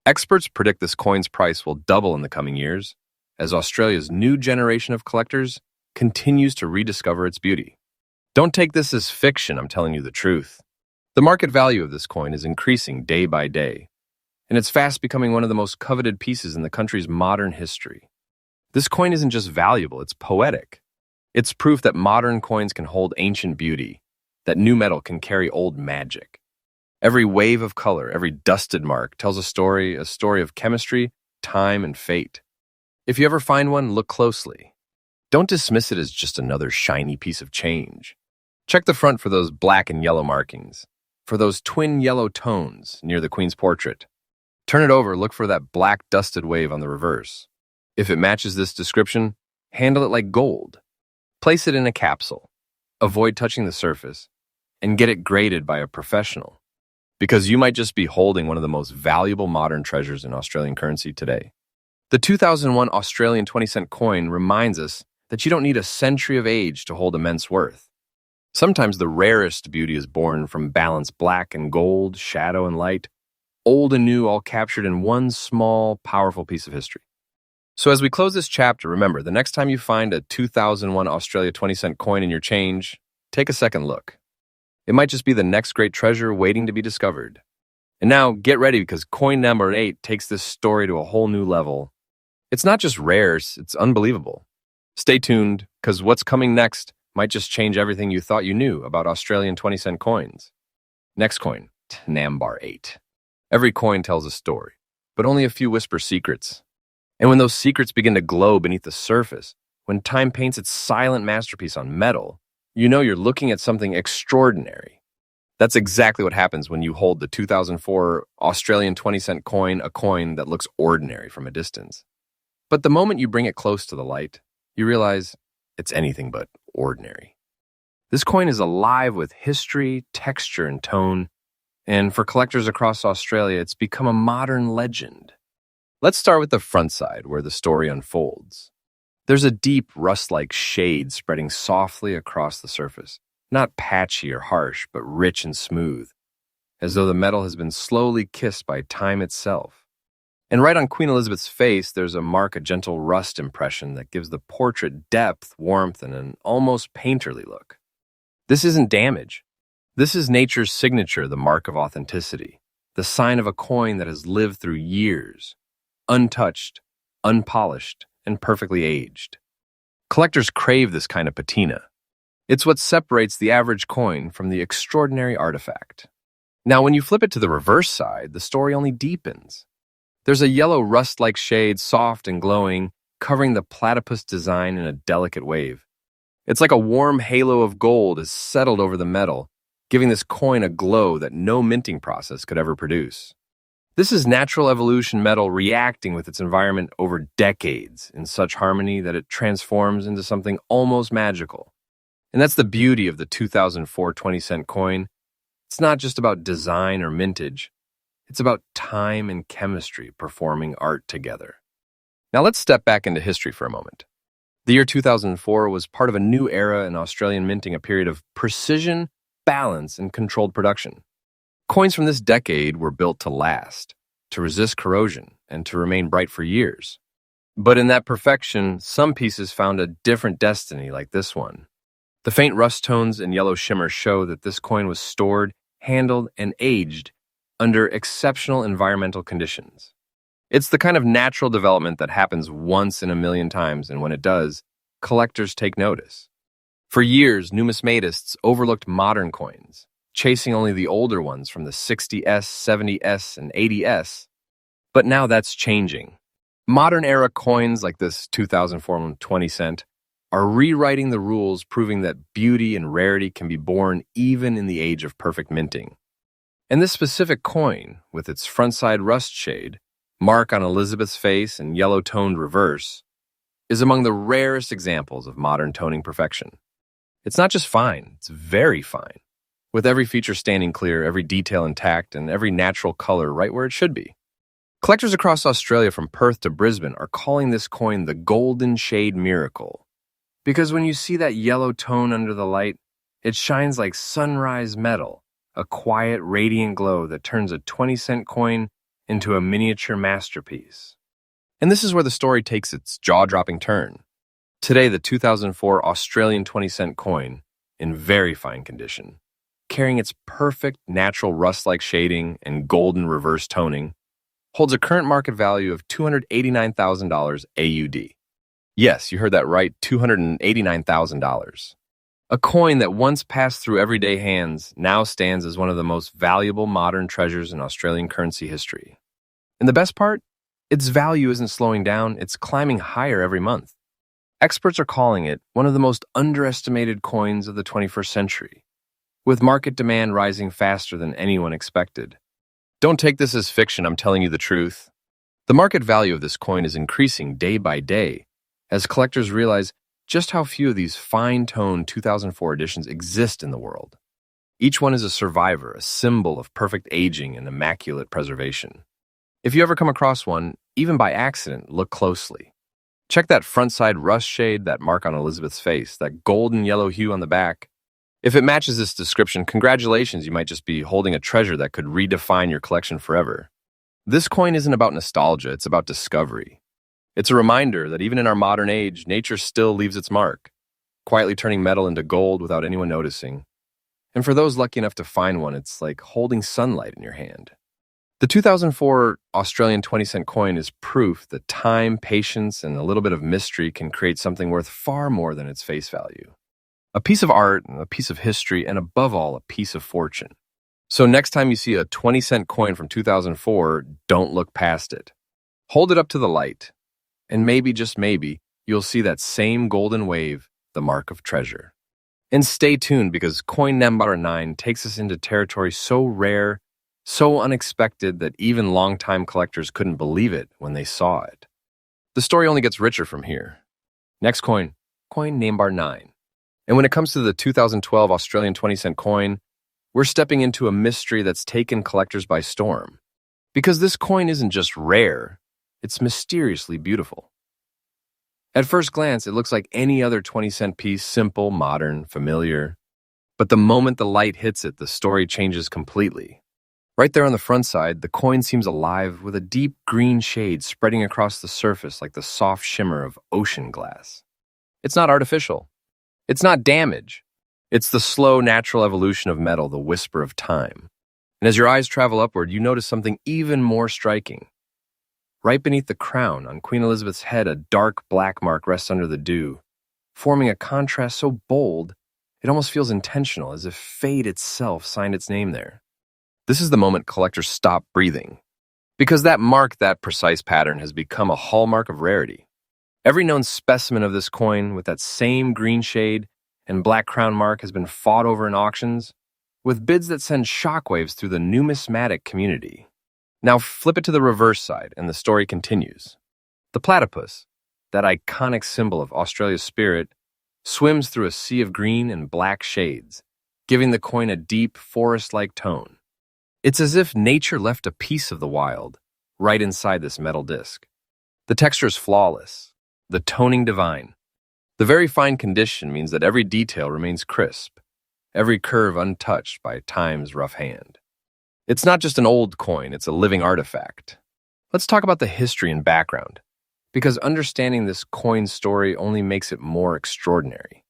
Experts predict this coin's price will double in the coming years as Australia's new generation of collectors continues to rediscover its beauty. Don't take this as fiction, I'm telling you the truth. The market value of this coin is increasing day by day, and it's fast becoming one of the most coveted pieces in the country's modern history. This coin isn't just valuable, it's poetic. It's proof that modern coins can hold ancient beauty, that new metal can carry old magic. Every wave of color, every dusted mark tells a story of chemistry, time, and fate. If you ever find one, look closely. Don't dismiss it as just another shiny piece of change. Check the front for those black and yellow markings, for those twin yellow tones near the Queen's portrait. Turn it over, look for that black dusted wave on the reverse. If it matches this description, handle it like gold. Place it in a capsule. Avoid touching the surface, and get it graded by a professional. Because you might just be holding one of the most valuable modern treasures in Australian currency today. The 2001 Australian 20-cent coin reminds us that you don't need a century of age to hold immense worth. Sometimes the rarest beauty is born from balanced black and gold, shadow and light, old and new, all captured in one small, powerful piece of history. So as we close this chapter, remember, the next time you find a 2001 Australia 20-cent coin in your change, take a second look. It might just be the next great treasure waiting to be discovered. And now, get ready because coin number 8 takes this story to a whole new level. It's not just rares, it's unbelievable. Stay tuned, because what's coming next might just change everything you thought you knew about Australian 20-cent coins. Next coin, Nambar 8. Every coin tells a story, but only a few whisper secrets. And when those secrets begin to glow beneath the surface, when time paints its silent masterpiece on metal, you know you're looking at something extraordinary. That's exactly what happens when you hold the 2004 Australian 20-cent coin, a coin that looks ordinary from a distance. But the moment you bring it close to the light, you realize it's anything but ordinary. This coin is alive with history, texture, and tone, and for collectors across Australia, it's become a modern legend. Let's start with the front side, where the story unfolds. There's a deep, rust-like shade spreading softly across the surface, not patchy or harsh, but rich and smooth, as though the metal has been slowly kissed by time itself. And right on Queen Elizabeth's face, there's a gentle rust impression that gives the portrait depth, warmth, and an almost painterly look. This isn't damage. This is nature's signature, the mark of authenticity, the sign of a coin that has lived through years, untouched, unpolished, and perfectly aged. Collectors crave this kind of patina. It's what separates the average coin from the extraordinary artifact. Now, when you flip it to the reverse side, the story only deepens. There's a yellow rust-like shade, soft and glowing, covering the platypus design in a delicate wave. It's like a warm halo of gold has settled over the metal, giving this coin a glow that no minting process could ever produce. This is natural evolution metal reacting with its environment over decades in such harmony that it transforms into something almost magical. And that's the beauty of the 2004 20-cent coin. It's not just about design or mintage. It's about time and chemistry performing art together. Now let's step back into history for a moment. The year 2004 was part of a new era in Australian minting, a period of precision, balance, and controlled production. Coins from this decade were built to last, to resist corrosion, and to remain bright for years. But in that perfection, some pieces found a different destiny, like this one. The faint rust tones and yellow shimmer show that this coin was stored, handled, and aged under exceptional environmental conditions. It's the kind of natural development that happens once in a million times, and when it does, collectors take notice. For years, numismatists overlooked modern coins, chasing only the older ones from the 60S, 70S, and 80S. But now that's changing. Modern-era coins like this 2004 20-cent are rewriting the rules, proving that beauty and rarity can be born even in the age of perfect minting. And this specific coin, with its front-side rust shade, mark on Elizabeth's face, and yellow-toned reverse, is among the rarest examples of modern toning perfection. It's not just fine, it's very fine, with every feature standing clear, every detail intact, and every natural color right where it should be. Collectors across Australia from Perth to Brisbane are calling this coin the Golden Shade Miracle, because when you see that yellow tone under the light, it shines like sunrise metal, a quiet, radiant glow that turns a 20-cent coin into a miniature masterpiece. And this is where the story takes its jaw-dropping turn. Today, the 2004 Australian 20-cent coin, in very fine condition, carrying its perfect natural rust-like shading and golden reverse toning, holds a current market value of $289,000 AUD. Yes, you heard that right, $289,000. A coin that once passed through everyday hands now stands as one of the most valuable modern treasures in Australian currency history. And the best part? Its value isn't slowing down, it's climbing higher every month. Experts are calling it one of the most underestimated coins of the 21st century, with market demand rising faster than anyone expected. Don't take this as fiction, I'm telling you the truth. The market value of this coin is increasing day by day as collectors realize just how few of these fine-toned 2004 editions exist in the world. Each one is a survivor, a symbol of perfect aging and immaculate preservation. If you ever come across one, even by accident, look closely. Check that front-side rust shade, that mark on Elizabeth's face, that golden yellow hue on the back. If it matches this description, congratulations, you might just be holding a treasure that could redefine your collection forever. This coin isn't about nostalgia, it's about discovery. It's a reminder that even in our modern age, nature still leaves its mark, quietly turning metal into gold without anyone noticing. And for those lucky enough to find one, it's like holding sunlight in your hand. The 2004 Australian 20-cent coin is proof that time, patience, and a little bit of mystery can create something worth far more than its face value. A piece of art, a piece of history, and above all, a piece of fortune. So next time you see a 20-cent coin from 2004, don't look past it. Hold it up to the light. And maybe, just maybe, you'll see that same golden wave, the mark of treasure. And stay tuned because coin number 9 takes us into territory so rare, so unexpected that even longtime collectors couldn't believe it when they saw it. The story only gets richer from here. Next coin, coin number 9. And when it comes to the 2012 Australian 20-cent coin, we're stepping into a mystery that's taken collectors by storm. Because this coin isn't just rare, it's mysteriously beautiful. At first glance, it looks like any other 20-cent piece, simple, modern, familiar. But the moment the light hits it, the story changes completely. Right there on the front side, the coin seems alive with a deep green shade spreading across the surface like the soft shimmer of ocean glass. It's not artificial. It's not damage. It's the slow, natural evolution of metal, the whisper of time. And as your eyes travel upward, you notice something even more striking. Right beneath the crown, on Queen Elizabeth's head, a dark black mark rests under the dew, forming a contrast so bold, it almost feels intentional, as if fate itself signed its name there. This is the moment collectors stop breathing, because that mark, that precise pattern, has become a hallmark of rarity. Every known specimen of this coin with that same green shade and black crown mark has been fought over in auctions, with bids that send shockwaves through the numismatic community. Now flip it to the reverse side, and the story continues. The platypus, that iconic symbol of Australia's spirit, swims through a sea of green and black shades, giving the coin a deep, forest-like tone. It's as if nature left a piece of the wild right inside this metal disc. The texture is flawless, the toning divine. The very fine condition means that every detail remains crisp, every curve untouched by time's rough hand. It's not just an old coin, it's a living artifact. Let's talk about the history and background, because understanding this coin story only makes it more extraordinary.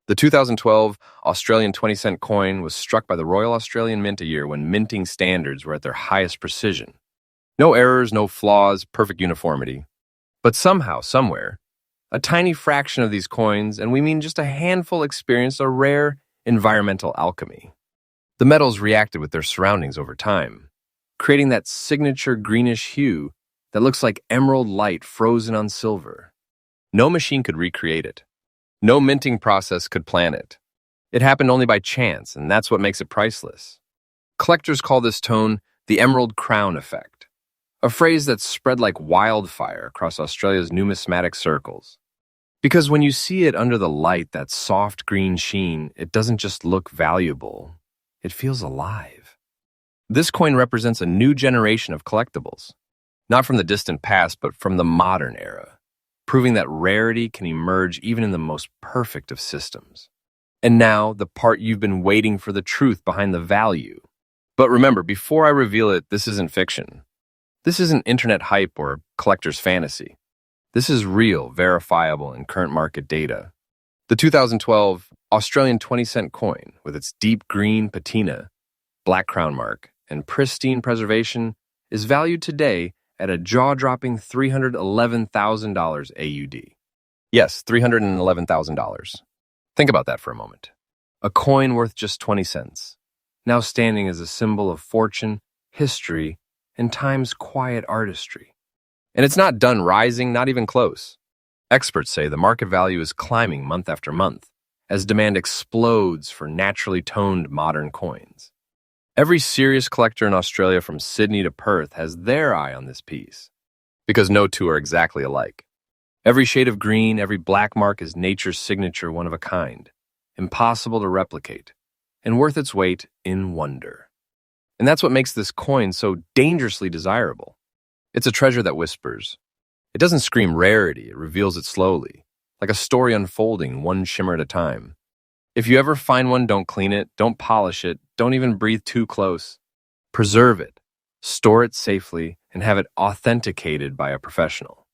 The 2012 Australian 20-cent coin was struck by the Royal Australian Mint a year when minting standards were at their highest precision. No errors, no flaws, perfect uniformity. But somehow, somewhere, a tiny fraction of these coins, and we mean just a handful, experienced a rare environmental alchemy. The metals reacted with their surroundings over time, creating that signature greenish hue that looks like emerald light frozen on silver. No machine could recreate it. No minting process could plan it. It happened only by chance, and that's what makes it priceless. Collectors call this tone the emerald crown effect, a phrase that's spread like wildfire across Australia's numismatic circles. Because when you see it under the light, that soft green sheen, it doesn't just look valuable. It feels alive. This coin represents a new generation of collectibles, not from the distant past, but from the modern era, proving that rarity can emerge even in the most perfect of systems. And now, the part you've been waiting for, the truth behind the value. But remember, before I reveal it, this isn't fiction. This isn't internet hype or collector's fantasy. This is real, verifiable, and current market data. The 2012 Australian 20-cent coin, with its deep green patina, black crown mark, and pristine preservation, is valued today at a jaw-dropping $311,000 AUD. Yes, $311,000. Think about that for a moment. A coin worth just 20 cents, now standing as a symbol of fortune, history, and time's quiet artistry. And it's not done rising, not even close. Experts say the market value is climbing month after month, as demand explodes for naturally toned modern coins. Every serious collector in Australia from Sydney to Perth has their eye on this piece, because no two are exactly alike. Every shade of green, every black mark is nature's signature, one of a kind, impossible to replicate, and worth its weight in wonder. And that's what makes this coin so dangerously desirable. It's a treasure that whispers. It doesn't scream rarity, it reveals it slowly, like a story unfolding one shimmer at a time. If you ever find one, don't clean it, don't polish it, don't even breathe too close. Preserve it, store it safely, and have it authenticated by a professional.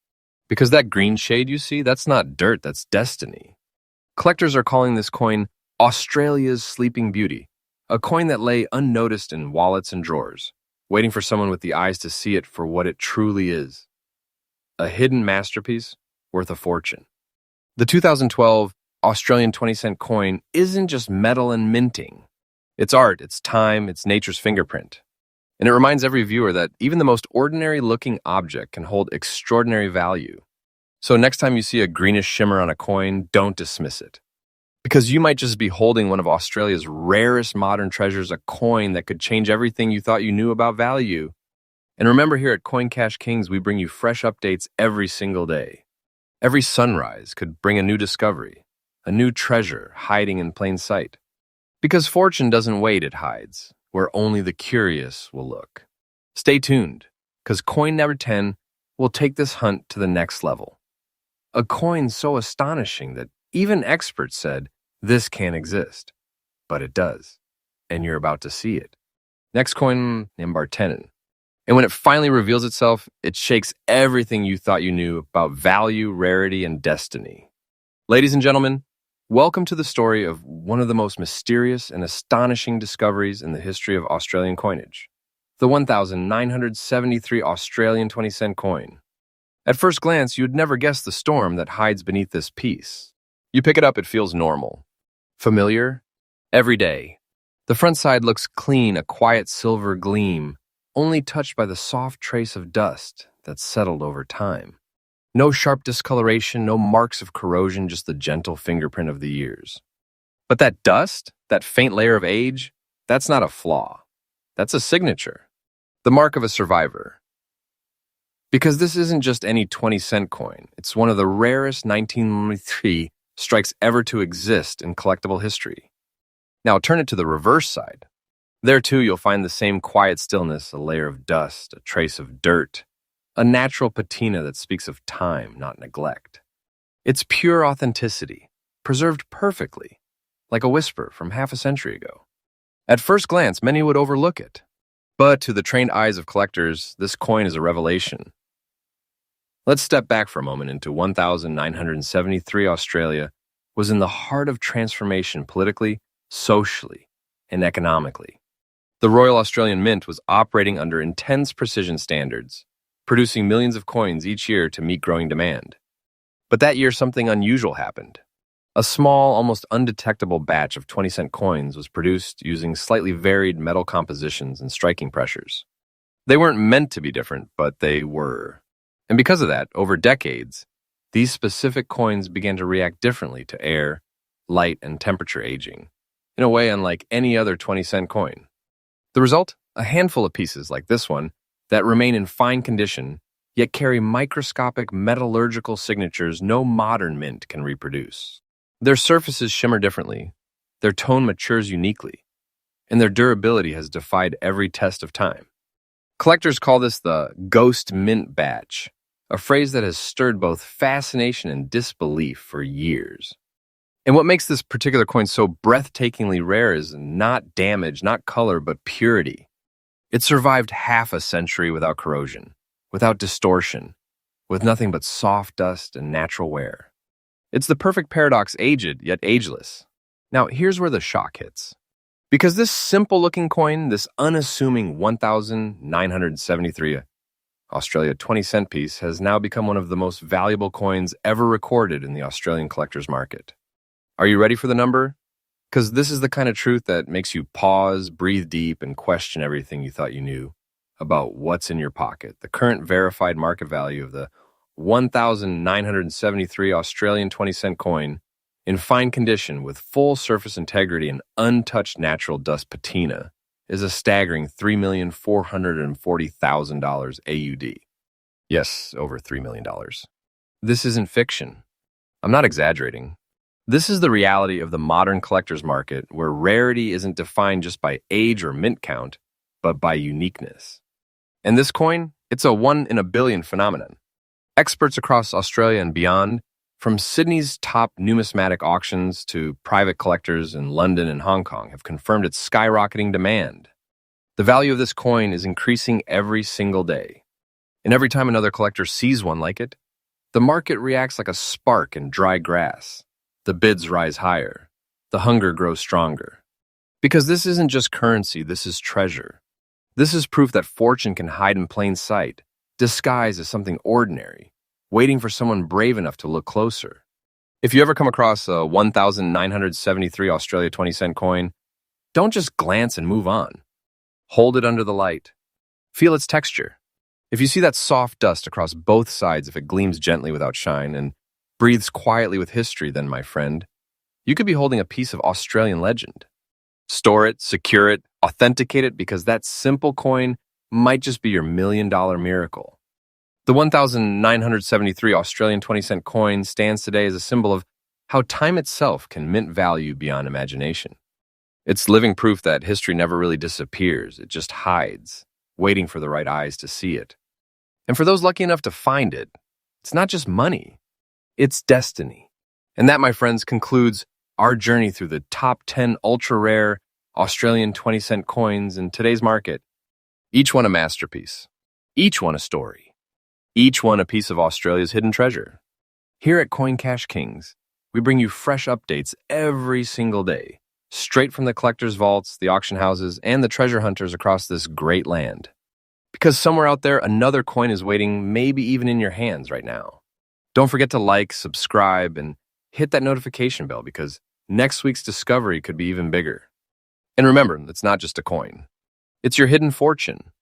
Because that green shade you see, that's not dirt, that's destiny. Collectors are calling this coin Australia's Sleeping Beauty, a coin that lay unnoticed in wallets and drawers, waiting for someone with the eyes to see it for what it truly is. A hidden masterpiece worth a fortune. The 2012 Australian 20-cent coin isn't just metal and minting. It's art, it's time, it's nature's fingerprint. And it reminds every viewer that even the most ordinary-looking object can hold extraordinary value. So next time you see a greenish shimmer on a coin, don't dismiss it. Because you might just be holding one of Australia's rarest modern treasures, a coin that could change everything you thought you knew about value. And remember, here at Coin Cash Kings, we bring you fresh updates every single day. Every sunrise could bring a new discovery, a new treasure hiding in plain sight. Because fortune doesn't wait, it hides, where only the curious will look. Stay tuned, because Coin Number 10 will take this hunt to the next level. A coin so astonishing that even experts said, this can't exist. But it does, and you're about to see it. Next coin, number 10. And when it finally reveals itself, it shakes everything you thought you knew about value, rarity, and destiny. Ladies and gentlemen, welcome to the story of one of the most mysterious and astonishing discoveries in the history of Australian coinage, the 1,973 Australian 20-cent coin. At first glance, you'd never guess the storm that hides beneath this piece. You pick it up, it feels normal, familiar, everyday. The front side looks clean, a quiet silver gleam, only touched by the soft trace of dust that's settled over time. No sharp discoloration, no marks of corrosion, just the gentle fingerprint of the years. But that dust, that faint layer of age, that's not a flaw. That's a signature, the mark of a survivor. Because this isn't just any 20-cent coin. It's one of the rarest 1993 strikes ever to exist in collectible history. Now turn it to the reverse side. There too you'll find the same quiet stillness, a layer of dust, a trace of dirt, a natural patina that speaks of time, not neglect. It's pure authenticity, preserved perfectly, like a whisper from half a century ago. At first glance, many would overlook it. But to the trained eyes of collectors, this coin is a revelation. Let's step back for a moment into 1973 Australia was in the heart of transformation politically, socially, and economically. The Royal Australian Mint was operating under intense precision standards, producing millions of coins each year to meet growing demand. But that year, something unusual happened. A small, almost undetectable batch of 20-cent coins was produced using slightly varied metal compositions and striking pressures. They weren't meant to be different, but they were. And because of that, over decades, these specific coins began to react differently to air, light, and temperature aging, in a way unlike any other 20-cent coin. The result? A handful of pieces like this one that remain in fine condition, yet carry microscopic metallurgical signatures no modern mint can reproduce. Their surfaces shimmer differently, their tone matures uniquely, and their durability has defied every test of time. Collectors call this the ghost mint batch, a phrase that has stirred both fascination and disbelief for years. And what makes this particular coin so breathtakingly rare is not damage, not color, but purity. It survived half a century without corrosion, without distortion, with nothing but soft dust and natural wear. It's the perfect paradox, aged yet ageless. Now, here's where the shock hits. Because this simple-looking coin, this unassuming 1,973 Australia 20-cent piece, has now become one of the most valuable coins ever recorded in the Australian collector's market. Are you ready for the number? Because this is the kind of truth that makes you pause, breathe deep, and question everything you thought you knew about what's in your pocket. The current verified market value of the 1,973 Australian 20-cent coin, in fine condition with full surface integrity and untouched natural dust patina, is a staggering $3,440,000 AUD. Yes, over $3 million. This isn't fiction. I'm not exaggerating. This is the reality of the modern collector's market, where rarity isn't defined just by age or mint count, but by uniqueness. And this coin, it's a 1 in a billion phenomenon. Experts across Australia and beyond, from Sydney's top numismatic auctions to private collectors in London and Hong Kong, have confirmed its skyrocketing demand. The value of this coin is increasing every single day. And every time another collector sees one like it, the market reacts like a spark in dry grass. The bids rise higher. The hunger grows stronger. Because this isn't just currency, this is treasure. This is proof that fortune can hide in plain sight, disguised as something ordinary, waiting for someone brave enough to look closer. If you ever come across a 1,973 Australia 20-cent coin, don't just glance and move on. Hold it under the light. Feel its texture. If you see that soft dust across both sides, if it gleams gently without shine and breathes quietly with history, then, my friend, You could be holding a piece of Australian legend. Store it, secure it, authenticate it, because that simple coin might just be your $1,000,000 miracle. The 1,973 Australian 20-cent coin stands today as a symbol of how time itself can mint value beyond imagination. It's living proof that history never really disappears, it just hides, waiting for the right eyes to see it. And for those lucky enough to find it, it's not just money, it's destiny. And that, my friends, concludes our journey through the top 10 ultra-rare Australian 20-cent coins in today's market. Each one a masterpiece, each one a story, each one a piece of Australia's hidden treasure. Here at Coin Cash Kings, we bring you fresh updates every single day, straight from the collectors' vaults, the auction houses, and the treasure hunters across this great land. Because somewhere out there, another coin is waiting, maybe even in your hands right now. Don't forget to like, subscribe, and hit that notification bell, because next week's discovery could be even bigger. And remember, it's not just a coin. It's your hidden fortune,